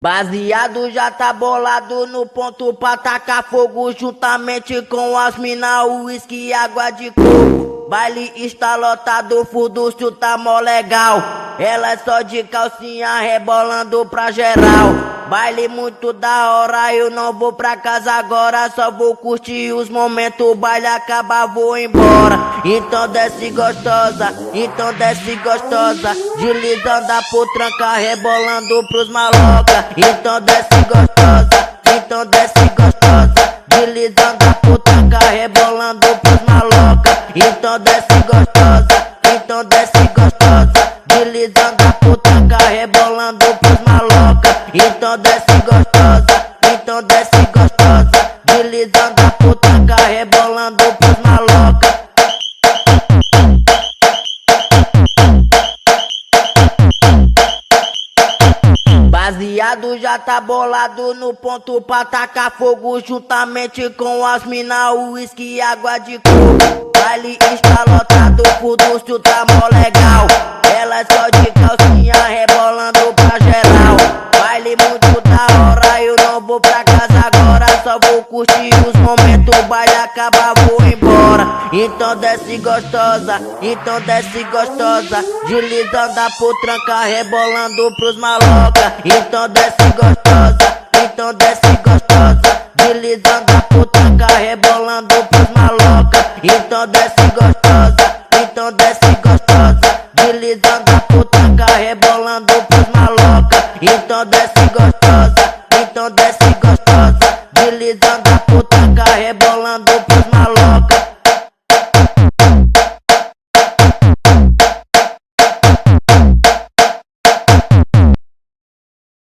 Baseado já tá bolado no ponto pra tacar fogo, juntamente com as mina, uísque e água de coco. Baile está lotado, furdúcio tá mó legal. Ela é só de calcinha rebolando pra geral. Baile muito da hora, eu não vou pra casa agora, só vou curtir os momentos, o baile acaba, vou embora. Então desce gostosa, deslizando a potranca, rebolando pros maloca. Então desce gostosa, deslizando a potranca, rebolando pros maloca. Então desce gostosa, deslizando a potranca, rebolando pros maloca. Então desce gostosa, deslizando a potranca, rebolando pros maloca. Baseado já tá bolado no ponto pra tacar fogo, juntamente com as mina, uísque e água de coco. Baile está lotado, furdúcio tá mó legal. Ela é só de calcinha rebolando pra geral. Baile muito da hora, eu não vou pra casa agora, só vou curtir os momentos, o baile acaba, vou embora. Então desce gostosa, deslizando a potranca, rebolando pros maloca. Então desce gostosa, deslizando a potranca, rebolando pros maloca. Então desce gostosa, deslizando a potranca, rebolando pros maloca. Então desce gostosa,